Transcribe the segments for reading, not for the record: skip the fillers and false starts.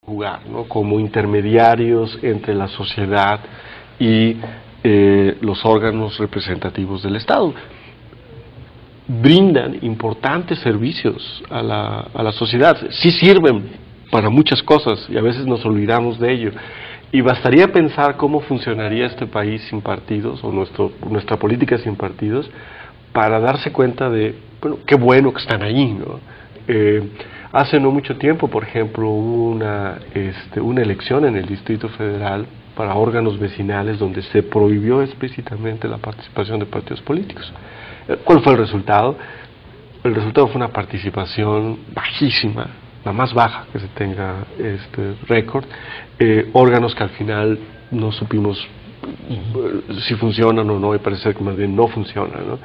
jugar, ¿no? Como intermediarios entre la sociedad y los órganos representativos del Estado. Brindan importantes servicios a la sociedad, sí sirven para muchas cosas y a veces nos olvidamos de ello. Y bastaría pensar cómo funcionaría este país sin partidos, o nuestra política sin partidos, para darse cuenta de, bueno, qué bueno que están ahí, ¿no? Hace no mucho tiempo, por ejemplo, hubo una elección en el Distrito Federal para órganos vecinales donde se prohibió explícitamente la participación de partidos políticos. ¿Cuál fue el resultado? El resultado fue una participación bajísima, la más baja que se tenga récord, órganos que al final no supimos si funcionan o no, y parece que más bien no funcionan, ¿no?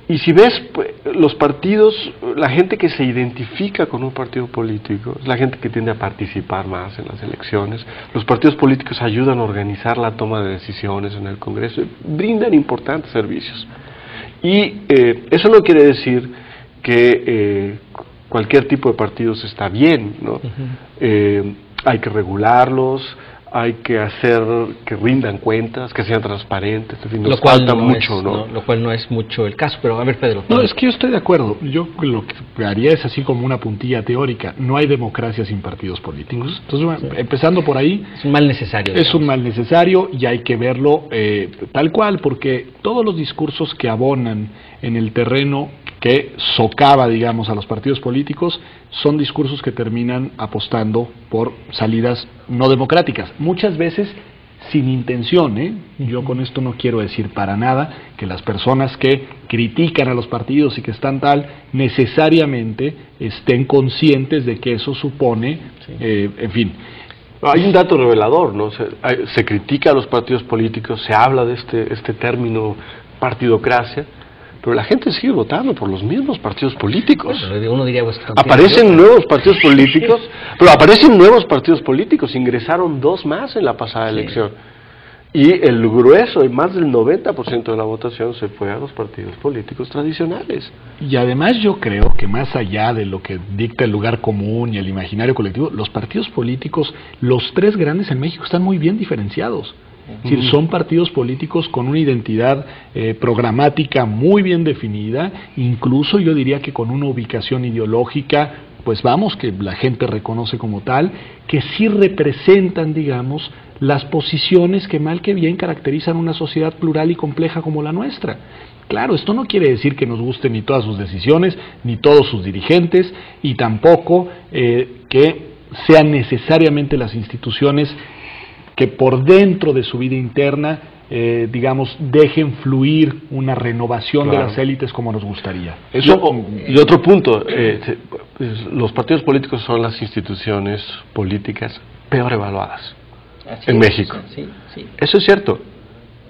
Y si ves, pues, los partidos, la gente que se identifica con un partido político, es la gente que tiende a participar más en las elecciones. Los partidos políticos ayudan a organizar la toma de decisiones en el Congreso, brindan importantes servicios. Y eso no quiere decir que cualquier tipo de partidos está bien, ¿no? Hay que regularlos, hay que hacer que rindan cuentas, que sean transparentes, en fin, nos falta mucho, ¿no? Lo cual no es mucho el caso, pero a ver, Pedro. No, es que yo estoy de acuerdo. Yo lo que haría es así como una puntilla teórica. No hay democracia sin partidos políticos. Entonces, empezando por ahí... Es un mal necesario. Es un mal necesario y hay que verlo tal cual, porque todos los discursos que abonan en el terreno que socava, digamos, a los partidos políticos, son discursos que terminan apostando por salidas no democráticas, muchas veces sin intención, ¿eh? Yo con esto no quiero decir para nada que las personas que critican a los partidos y que están tal, necesariamente estén conscientes de que eso supone, en fin. Hay un dato revelador, ¿no? Se critica a los partidos políticos, se habla de este término partidocracia, pero la gente sigue votando por los mismos partidos políticos. Bueno, uno diría, pues, aparecen nuevos partidos políticos, pero aparecen nuevos partidos políticos, ingresaron 2 más en la pasada elección. Y el grueso, más del 90% de la votación se fue a los partidos políticos tradicionales. Y además yo creo que más allá de lo que dicta el lugar común y el imaginario colectivo, los partidos políticos, los 3 grandes en México, están muy bien diferenciados. Es decir, son partidos políticos con una identidad programática muy bien definida, incluso yo diría que con una ubicación ideológica, pues vamos, que la gente reconoce como tal, que sí representan, digamos, las posiciones que mal que bien caracterizan una sociedad plural y compleja como la nuestra. Claro, esto no quiere decir que nos gusten ni todas sus decisiones, ni todos sus dirigentes, y tampoco que sean necesariamente las instituciones que por dentro de su vida interna, digamos, dejen fluir una renovación de las élites como nos gustaría. Y otro punto, los partidos políticos son las instituciones políticas peor evaluadas en México. Sí. Eso es cierto,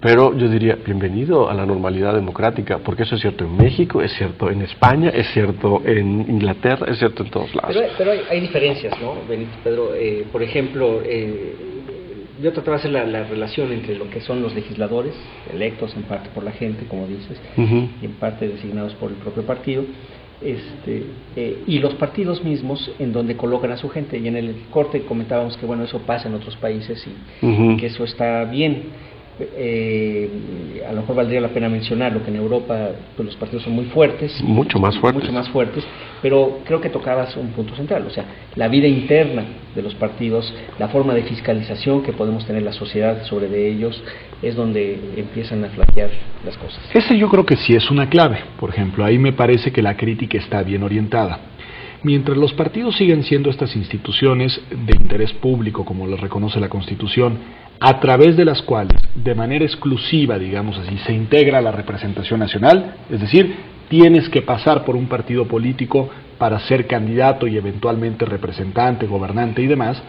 pero yo diría, bienvenido a la normalidad democrática, porque eso es cierto en México, es cierto en España, es cierto en Inglaterra, es cierto en todos lados. Pero hay diferencias, ¿no, Benito, Pedro? Por ejemplo, yo trataba de hacer la relación entre lo que son los legisladores, electos en parte por la gente, como dices, y en parte designados por el propio partido, y los partidos mismos en donde colocan a su gente. Y en el corte comentábamos que, bueno, eso pasa en otros países y que eso está bien. A lo mejor valdría la pena mencionarlo, que en Europa pues, los partidos son muy fuertes, mucho más fuertes, pero creo que tocabas un punto central, o sea, la vida interna de los partidos, la forma de fiscalización que podemos tener la sociedad sobre de ellos, es donde empiezan a flaquear las cosas. Ese yo creo que sí es una clave. Por ejemplo, ahí me parece que la crítica está bien orientada. Mientras los partidos siguen siendo estas instituciones de interés público, como lo reconoce la Constitución, a través de las cuales, de manera exclusiva, digamos así, se integra la representación nacional, es decir, tienes que pasar por un partido político para ser candidato y eventualmente representante, gobernante y demás,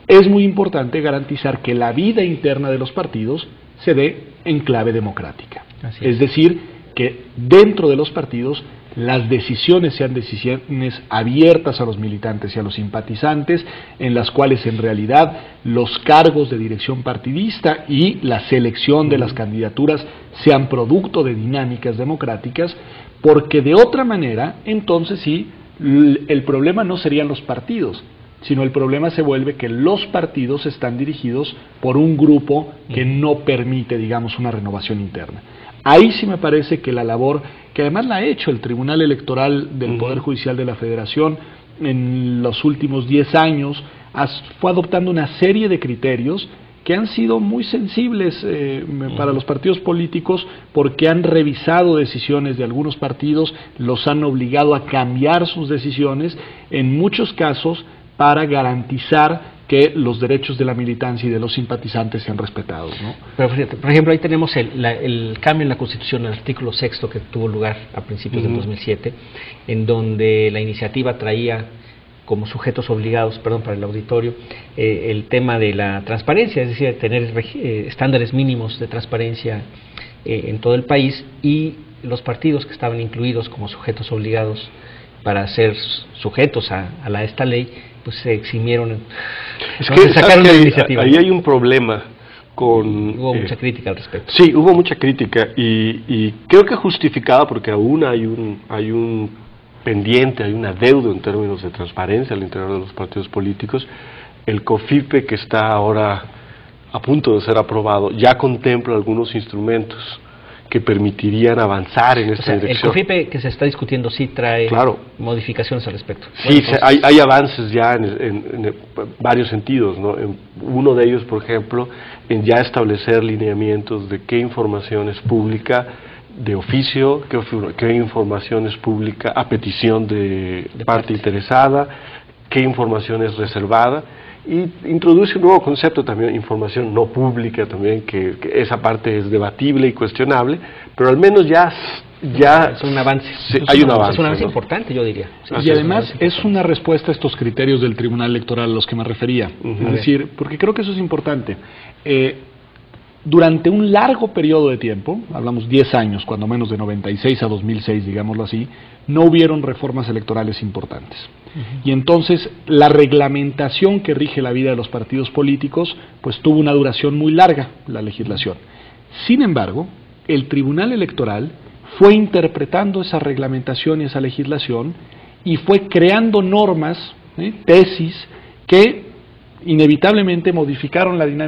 es muy importante garantizar que la vida interna de los partidos se dé en clave democrática. Es decir, que dentro de los partidos las decisiones sean decisiones abiertas a los militantes y a los simpatizantes, en las cuales en realidad los cargos de dirección partidista y la selección de las candidaturas sean producto de dinámicas democráticas, porque de otra manera, entonces sí, el problema no serían los partidos, sino el problema se vuelve que los partidos están dirigidos por un grupo que no permite, digamos, una renovación interna. Ahí sí me parece que la labor, que además la ha hecho el Tribunal Electoral del Poder Judicial de la Federación en los últimos 10 años, fue adoptando una serie de criterios que han sido muy sensibles para los partidos políticos, porque han revisado decisiones de algunos partidos, los han obligado a cambiar sus decisiones, en muchos casos para garantizar que los derechos de la militancia y de los simpatizantes sean respetados, ¿no? Pero fíjate, por ejemplo, ahí tenemos el cambio en la Constitución, el artículo 6 que tuvo lugar a principios del 2007, en donde la iniciativa traía como sujetos obligados, perdón, para el auditorio, el tema de la transparencia, es decir, tener estándares mínimos de transparencia en todo el país, y los partidos que estaban incluidos como sujetos obligados para ser sujetos a esta ley, pues se eximieron. Es que sacaron la iniciativa. Ahí hay un problema Hubo mucha crítica al respecto. Sí, hubo mucha crítica y creo que justificada, porque aún hay un pendiente, hay una deuda en términos de transparencia al interior de los partidos políticos. El COFIPE, que está ahora a punto de ser aprobado, ya contempla algunos instrumentos que permitirían avanzar en esta dirección. El COFIPE que se está discutiendo sí trae modificaciones al respecto. Sí, bueno, hay avances ya en varios sentidos, ¿no? Uno de ellos, por ejemplo, en ya establecer lineamientos de qué información es pública de oficio, qué información es pública a petición de parte interesada, qué información es reservada, y introduce un nuevo concepto también, información no pública también, que esa parte es debatible y cuestionable, pero al menos ya es un avance. Sí, hay un avance. Es un avance importante, yo diría. Sí, y además es una respuesta a estos criterios del Tribunal Electoral a los que me refería. Es decir, porque creo que eso es importante. Durante un largo periodo de tiempo, hablamos 10 años, cuando menos de 96 a 2006, digámoslo así, no hubieron reformas electorales importantes. Y entonces la reglamentación que rige la vida de los partidos políticos, pues tuvo una duración muy larga, la legislación. Sin embargo, el Tribunal Electoral fue interpretando esa reglamentación y esa legislación y fue creando normas, tesis, que inevitablemente modificaron la dinámica